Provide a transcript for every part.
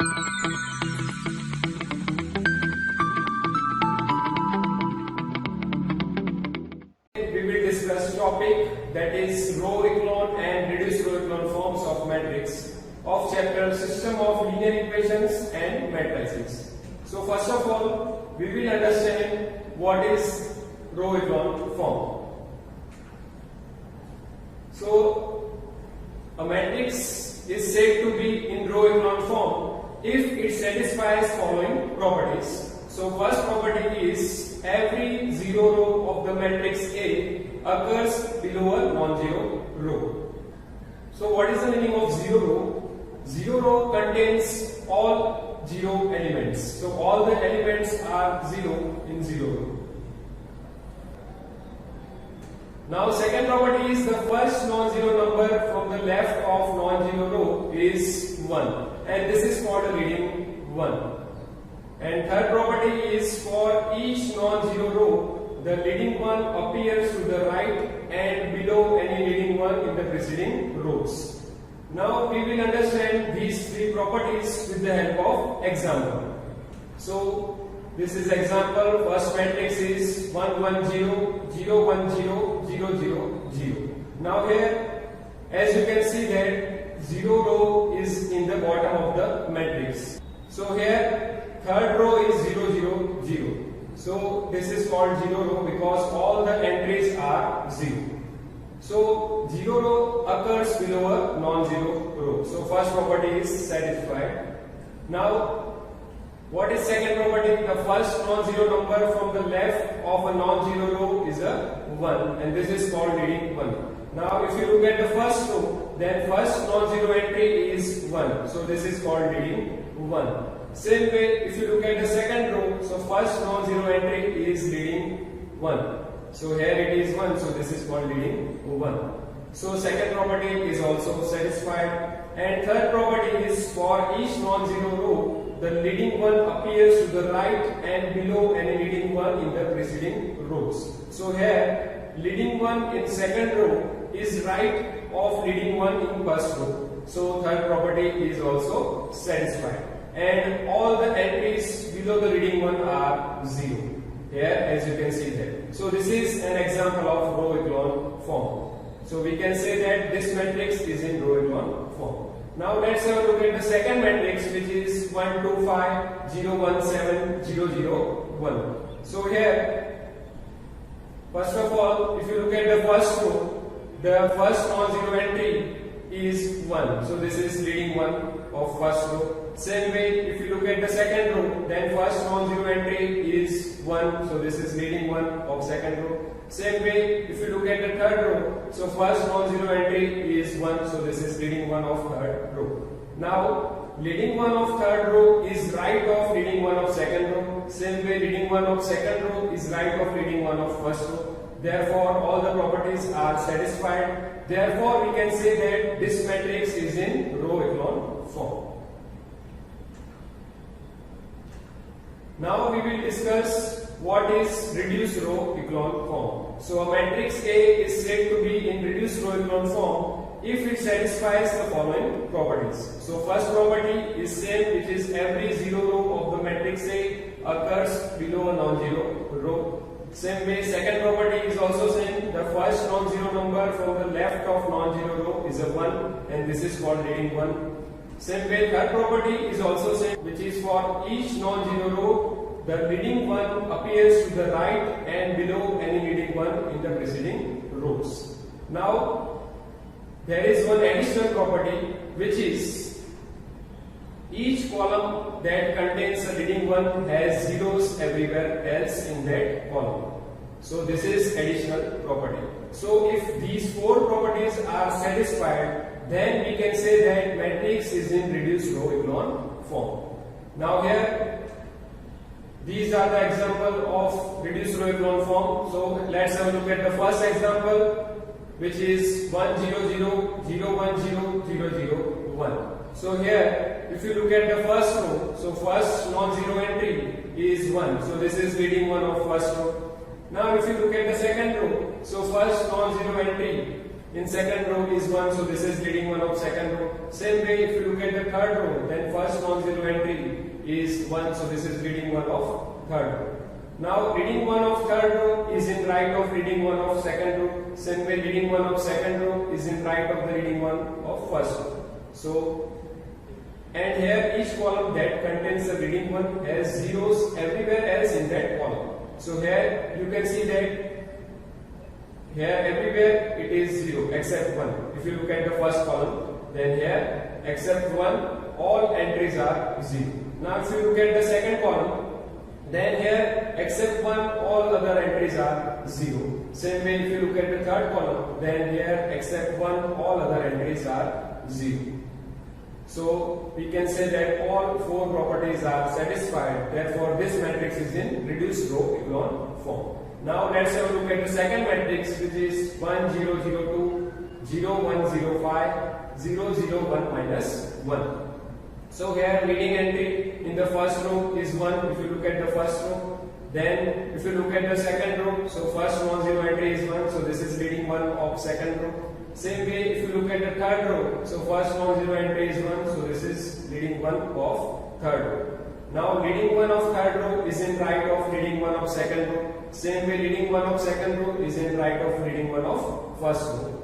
We will discuss topic that is row echelon and reduced row echelon forms of matrix of chapter System of Linear Equations and Matrices. So first of all, we will understand what is row echelon form. So a matrix is said to be in row echelon form if it satisfies following properties. So first property is every zero row of the matrix A occurs below a non-zero row. So what is the meaning of zero row? Zero row contains all zero elements. So all the elements are zero in zero row. Now second property is the first non-zero number from the left of non-zero row is 1, and this is called a leading 1. And third property is for each non-zero row, the leading one appears to the right and below any leading one in the preceding rows. Now we will understand these three properties with the help of example. So this is example. First matrix is 1 1 0 0 1 0 0 0 0. Now here, as you can see that 0 row is in the bottom of the matrix. So here third row is 0 0 0. So this is called 0 row because all the entries are 0. So 0 row occurs below a non-zero row. So first property is satisfied. Now what is second property? The first non-zero number from the left of a non-zero row is a 1, and this is called leading 1. Now if you look at the first row, then first non-zero entry is 1. So this is called leading 1. Same way, if you look at the second row, so first non-zero entry is leading 1. So here it is 1, so this is called leading 1. So second property is also satisfied. And third property is for each non-zero row, the leading one appears to the right and below any leading one in the preceding rows. So here, leading one in second row is right of leading one in first row. So third property is also satisfied. And all the entries below the leading one are 0. Here, as you can see that. So this is an example of row echelon form. So we can say that this matrix is in row echelon form. Now let's have a look at the second matrix, which is 1 2 5 0 1 7 0 0 1. So here, first of all, if you look at the first row, the first non-zero entry is 1. So this is leading 1 of first row. Same way, if you look at the second row, then first non-zero entry is 1. So this is leading 1 of second row. Same way, if you look at the third row, so first non-zero entry is 1. So this is leading 1 of third row. Now, leading 1 of third row is right of leading 1 of second row. Same way, leading 1 of second row is right of leading 1 of first row. Therefore, all the properties are satisfied. Therefore, we can say that this matrix is in row echelon form. Now we will discuss what is reduced row echelon form. So a matrix A is said to be in reduced row echelon form if it satisfies the following properties. So first property is same, which is every zero row of the matrix A occurs below a non-zero row. Same way, second property is also same. The first non-zero number from the left of non-zero row is a 1, and this is called leading 1. Same way, third property is also same, which is for each non-zero row, the leading one appears to the right and below any leading one in the preceding rows. Now, there is one additional property, which is each column that contains a leading one has zeros everywhere else in that column. So this is additional property. So if these four properties are satisfied, then we can say that matrix is in reduced row echelon form. Now here, these are the example of reduced row echelon form. So let's have a look at the first example, which is 1 0 0 0 1 0 0 0 1. So here, if you look at the first row, so first non-zero entry is 1. So this is leading 1 of first row. Now if you look at the second row, so first non-zero entry in second row is 1. So this is leading 1 of second row. Same way, if you look at the third row, then first non-zero entry is 1, so this is reading 1 of third row. Now reading 1 of third row is in right of reading 1 of second row. Same way reading 1 of second row is in right of the reading 1 of first row. So, and here each column that contains the reading 1 has zeros everywhere else in that column. So here you can see that here everywhere it is 0 except 1. If you look at the first column, then here except 1 all entries are 0. Now if you look at the second column, then here except 1 all other entries are 0. Same way if you look at the third column, then here except 1 all other entries are 0. So we can say that all four properties are satisfied. Therefore this matrix is in reduced row echelon form. Now let's have a look at the second matrix, which is 1 0 0 2 0 1 0 5 0 0 1 minus 1. So here leading entry in the first row is 1 if you look at the first row. Then if you look at the second row, so first non-zero entry is 1, so this is leading 1 of second row. Same way if you look at the third row, so first non-zero entry is 1, so this is leading 1 of third row. Now leading 1 of third row is in right of leading 1 of second row. Same way leading 1 of second row is in right of leading 1 of first row.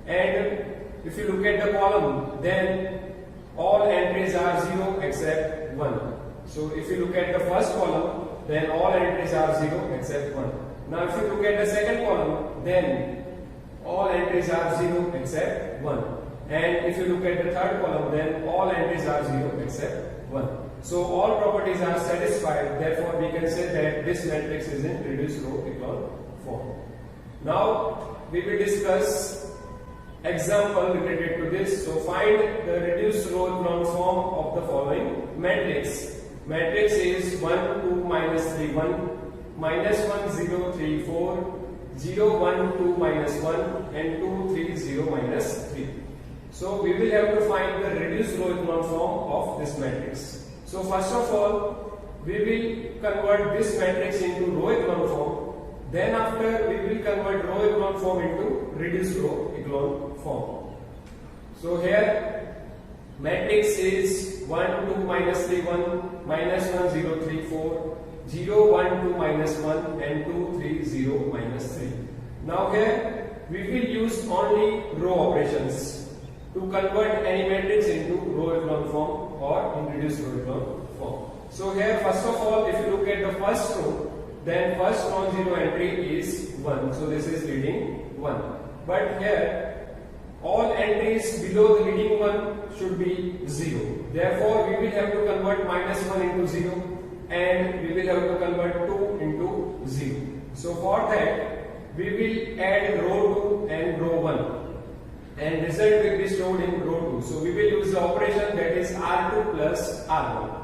And if you look at the column, then all entries are 0 except 1. So if you look at the first column, then all entries are 0 except 1. Now if you look at the second column, then all entries are 0 except 1. And if you look at the third column, then all entries are 0 except 1. So all properties are satisfied. Therefore we can say that this matrix is in reduced row echelon form. Now we will discuss example related to this. So find the reduced row echelon form of the following matrix. Matrix is 1 2 minus 3 1 minus 1 0 3 4 0 1 2 minus 1 and 2 3 0 minus 3. So we will have to find the reduced row echelon form of this matrix. So first of all, we will convert this matrix into row echelon form. Then after we will convert row echelon form into reduced row echelon form. So here matrix is 1 2 minus 3 1 minus 1 0 3 4 0 1 2 minus 1 and 2 3 0 minus 3. Now here we will use only row operations to convert any matrix into row echelon form or in reduced row echelon form. So here first of all, if you look at the first row, then first non-zero entry is 1. So this is leading 1. But here all entries below the leading 1 should be 0. Therefore we will have to convert minus 1 into 0 and we will have to convert 2 into 0. So for that we will add row 2 and row 1. And result will be stored in row 2. So we will use the operation that is R2 plus R1.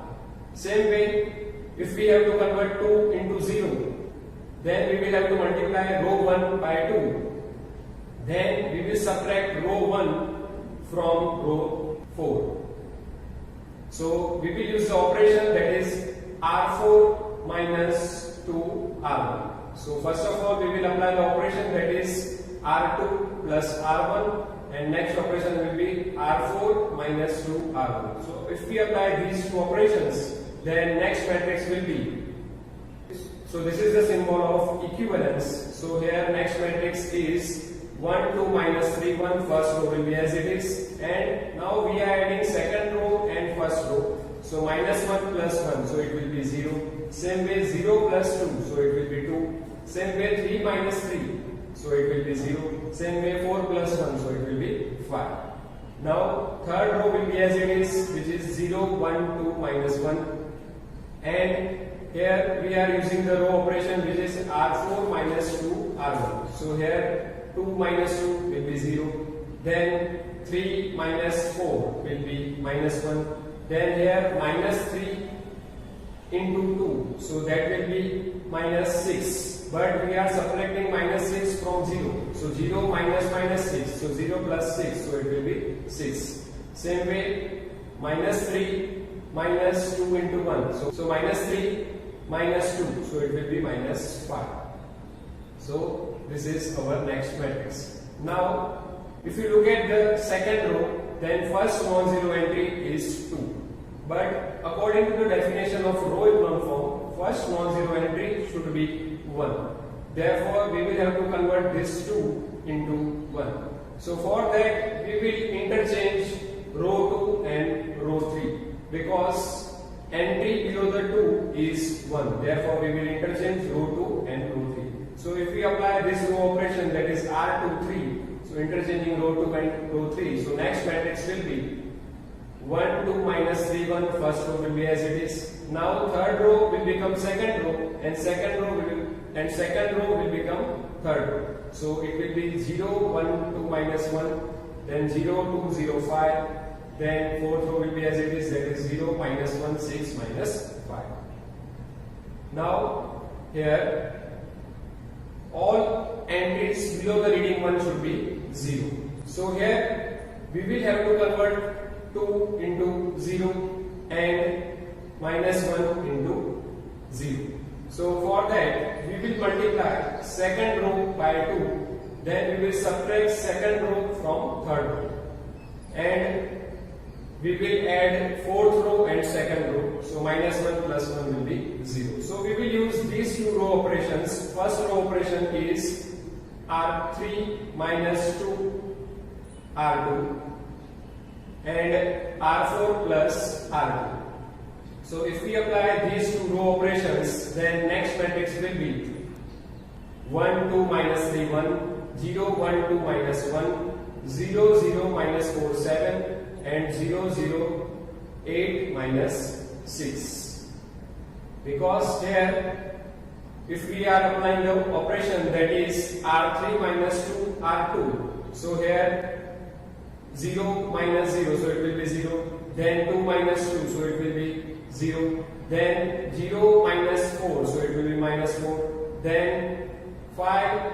Same way, if we have to convert 2 into 0, then we will have to multiply row 1 by 2. Then we will subtract row 1 from row 4. So we will use the operation that is R4 minus 2R1. So first of all, we will apply the operation that is R2 plus R1. And next operation will be R4 minus 2R1. So if we apply these two operations, then next matrix will be. So this is the symbol of equivalence. So here next matrix is 1 2 minus 3 1. First row will be as it is. And now we are adding second row and first row. So minus 1 plus 1. So it will be 0. Same way 0 plus 2. So it will be 2. Same way 3 minus 3. So it will be 0. Same way 4 plus 1, so it will be 5. Now third row will be as it is, which is 0, 1, 2, minus 1. And here we are using the row operation which is R4 minus 2 R1. So here 2 minus 2 will be 0. Then 3 minus 4 will be minus 1. Then here minus 3 into 2. So that will be minus 6. But we are subtracting minus 6 from 0. So 0 minus minus 6. So 0 plus 6. So it will be 6. Same way, minus 3 minus 2 into 1. So minus 3 minus 2. So it will be minus 5. So this is our next matrix. Now, if you look at the second row, then first non-zero entry is 2. But according according to the definition of row echelon form, first non-zero entry should be 1. Therefore, we will have to convert this 2 into 1. So for that, we will interchange row 2 and row 3 because entry below the 2 is 1. Therefore, we will interchange row 2 and row 3. So if we apply this row operation, that is R2 3, so interchanging row 2 and row 3. So next matrix will be 1 2 minus 3 1. First row will be as it is. Now third row will become second row, and second row will become third row. So it will be 0 1 2 minus 1, then 0 2 0 5, then fourth row will be as it is, that is 0 minus 1 6 minus 5. Now here all entries below the reading 1 should be 0. So here we will have to convert 2 into 0 and minus 1 into 0. So for that we will multiply second row by 2, then we will subtract second row from third row, and we will add fourth row and second row. So minus 1 plus 1 will be 0. So we will use these two row operations. First row operation is R3 minus 2 R2 and R4 plus R2. So if we apply these two row operations, then next matrix will be 1 2 minus 3 1, 0 1 2 minus 1, 0 0 minus 4 7, and 0 0 8 minus 6. Because here if we are applying the operation, that is R3 minus 2 R2, so here 0 minus 0, so it will be 0, then 2 minus 2, so it will be 0, then 0 minus 4, so it will be minus 4, then 5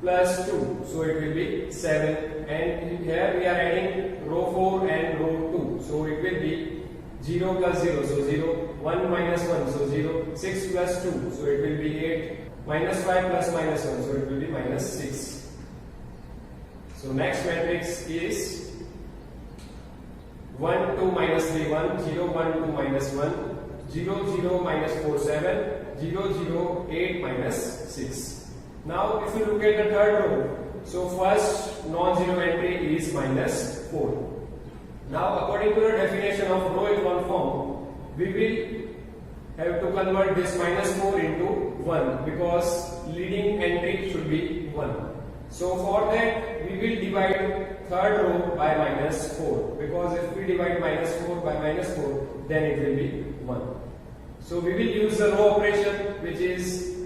plus 2, so it will be 7, and here we are adding row 4 and row 2, so it will be 0 plus 0, so 0, 1 minus 1, so 0, 6 plus 2, so it will be 8, minus 5 plus minus 1, so it will be minus 6. So next matrix is 1 2 minus 3 1, 0 1 2 minus 1, 0 0 minus 4 7, 0 0 8 minus 6. Now if you look at the third row, so first non-zero entry is minus 4. Now according to the definition of row echelon form, we will have to convert this minus 4 into 1 because leading entry should be 1. So for that we will divide third row by minus 4, because if we divide minus 4 by minus 4, then it will be 1. So we will use the row operation, which is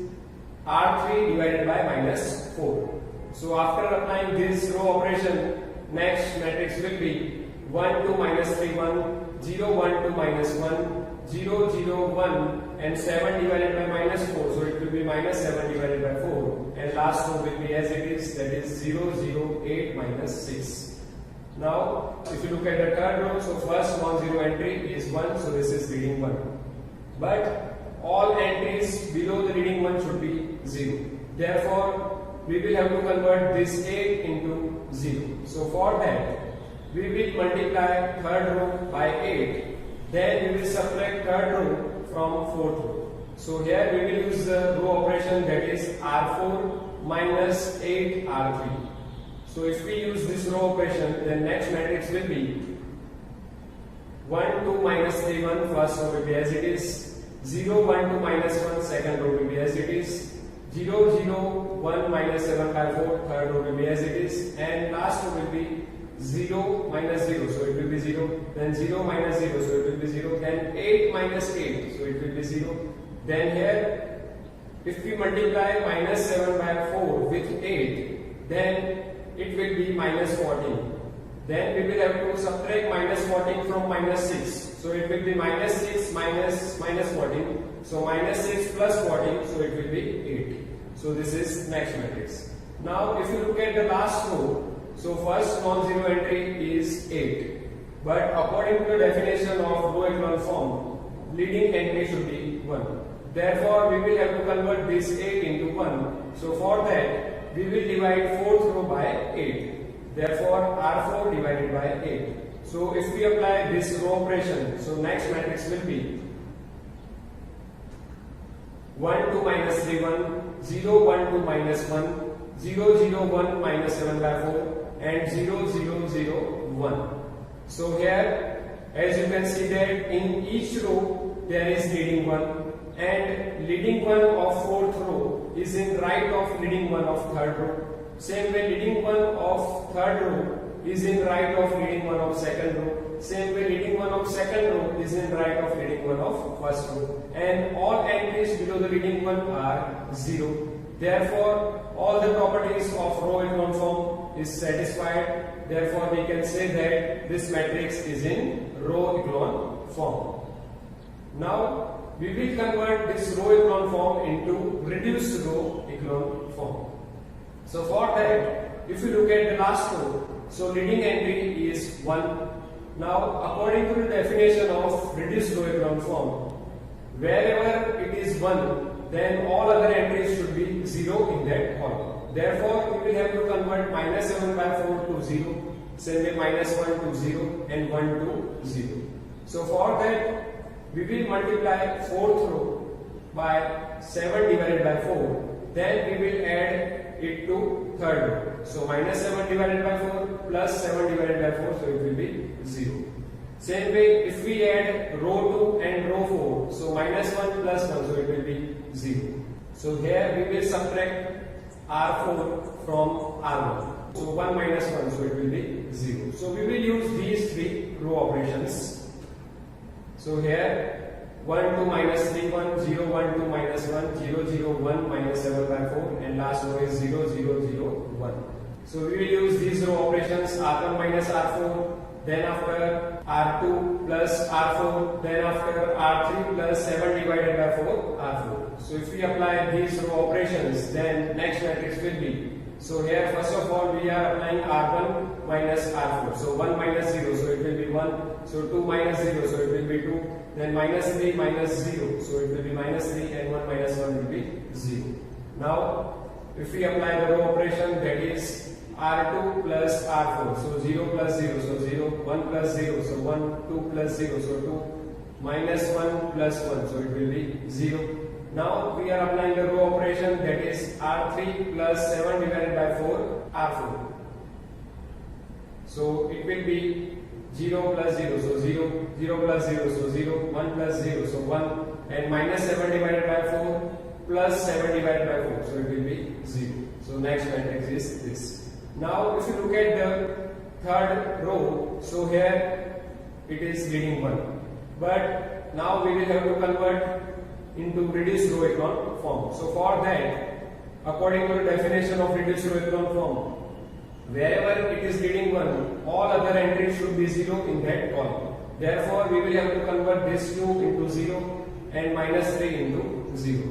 R3 divided by minus 4. So after applying this row operation, next matrix will be 1 2 minus 3 1, 0 1 2 minus 1, 0 0 1, and 7 divided by minus 4, so it will be minus 7 divided by 4, and last row will be as it is, that is 0 0 8 minus 6. Now if you look at the third row, so first non-zero entry is 1, so this is reading 1, but all entries below the reading 1 should be 0. Therefore we will have to convert this 8 into 0. So for that we will multiply third row by 8, then we will subtract third row from fourth row. So here we will use the row operation, that is R4 minus 8 R3. So if we use this row operation, then next matrix will be 1 2 minus 3 1, first row will be as it is, 0 1 2 minus 1, second row will be as it is, 0 0 1 minus 7 by 4, third row will be as it is, and last row will be 0 minus 0, so it will be 0, then 0 minus 0, so it will be 0, then 8 minus 8, so it will be 0. Then here if we multiply minus 7 by 4 with 8, then it will be minus 14. Then we will have to subtract minus 14 from minus 6, so it will be minus 6 minus 14, so minus 6 plus 14, so it will be 8. So this is next matrix. Now if you look at the last row, so first non-zero entry is 8, but according to the definition of row echelon form, leading entry should be 1. Therefore we will have to convert this 8 into 1. So for that we will divide fourth row by 8. Therefore R4 divided by 8. So if we apply this row operation, so next matrix will be 1 2 minus 3 1, 0 1 2 minus 1, 0 0 1 minus 7 by 4 and 0 0 0 1. So here as you can see that in each row there is leading one, and leading one of fourth row is in right of leading one of third row. Same way leading one of third row is in right of leading one of second row. Same way leading one of second row is in right of leading one of first row. And all entries below the leading one are 0. Therefore, all the properties of row echelon form is satisfied. Therefore, we can say that this matrix is in row echelon form. Now, we will convert this row echelon form into reduced row echelon form. So for that, if you look at the last row, so leading entry is 1. Now, according to the definition of reduced row echelon form, wherever it is 1, then all other entries should be 0 in that column. Therefore, we will have to convert minus 7 by 4 to 0, same way minus 1 to 0 and 1 to 0. So for that, we will multiply 4th row by 7 divided by 4, then we will add it to third row. So minus 7 divided by 4 plus 7 divided by 4, so it will be 0. Same way, if we add row 2 and row 4, so minus 1 plus 1, so it will be 0. So here we will subtract R4 from R1. So 1 minus 1, so it will be 0. So we will use these three row operations. So here 1 2 minus 3 1, 0 1 2 minus 1, 0 0 1 minus 7 by 4, and last row is 0 0 0 1. So we will use these row operations R1 minus R4, then after R2 plus R4, then after R3 plus 7 divided by 4 R4. So if we apply these row operations, then next matrix will be, so here first of all we are applying R1 minus R4. So 1 minus 0, so it will be 1. So 2 minus 0, so it will be 2. Then minus 3 minus 0, so it will be minus 3, and 1 minus 1 will be 0. Now, if we apply the row operation, that is R2 plus R4, so 0 plus 0, so 0, 1 plus 0, so 1, 2 plus 0, so 2, minus 1 plus 1, so it will be 0. Now, we are applying the row operation, that is R3 plus 7 divided by 4, R4. So, it will be 0 plus 0, so 0, 0 plus 0, so 0, 1 plus 0, so 1, and minus 7 divided by 4 plus 7 divided by 4, so it will be 0. So next matrix is this. Now if you look at the third row, so here it is leading 1. But now we will have to convert into reduced row echelon form. So for that, according to the definition of reduced row echelon form, wherever it is leading 1, all other entries should be 0 in that column. Therefore, we will have to convert this 2 into 0 and minus 3 into 0.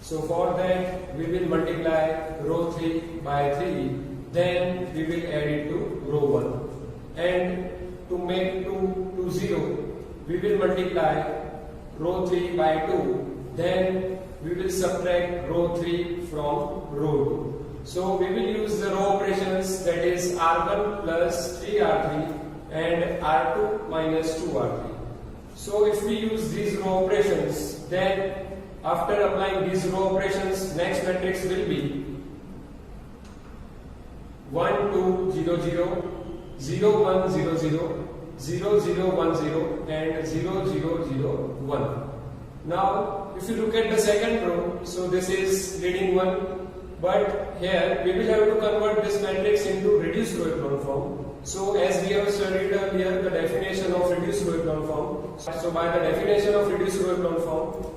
So for that, we will multiply row 3 by 3, then we will add it to row 1. And to make 2 to 0, we will multiply row 3 by 2, then we will subtract row 3 from row 2. So we will use the row operations, that is R1 plus 3R3 and R2 minus 2R3. So if we use these row operations, then after applying these row operations, next matrix will be 1 2 0 0, 0 1 0 0, 0 0 1 0 and 0 0 0 1. Now if you look at the second row, so this is leading 1. But here we will have to convert this matrix into reduced row echelon form. So as we have studied earlier the definition of reduced row echelon form. So by the definition of reduced row echelon form,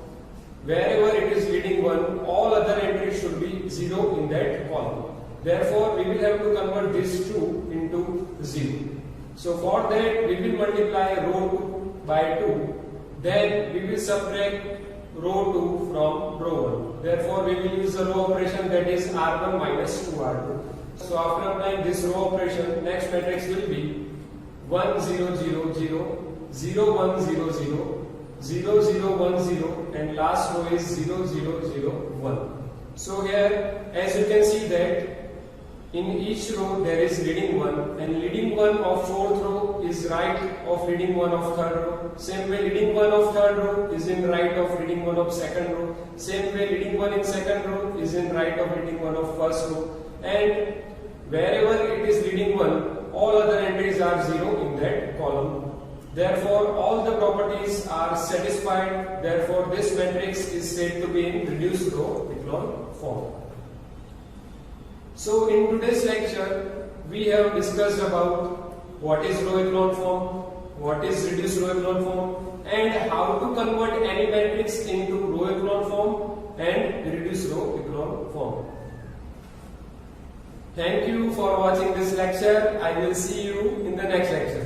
wherever it is leading 1, all other entries should be 0 in that column. Therefore, we will have to convert this 2 into 0. So for that, we will multiply row 2 by 2. Then we will subtract row 2 from row 1. Therefore, we will use the row operation, that is R1 minus 2R2. So after applying this row operation, next matrix will be 1 0 0 0, 0 1 0 0, 0 0 1 0, and last row is 0 0 0 1. So here, as you can see that in each row there is leading 1, and leading 1 of fourth row is right of leading one of third row. Same way leading one of third row is in right of leading one of second row. Same way leading one in second row is in right of leading one of first row. And wherever it is leading one, all other entries are 0 in that column. Therefore, all the properties are satisfied. Therefore, this matrix is said to be in reduced row echelon form. So, in today's lecture, we have discussed about what is row echelon form, what is reduced row echelon form, and how to convert any matrix into row echelon form and reduced row echelon form. Thank you for watching this lecture. I will see you in the next lecture.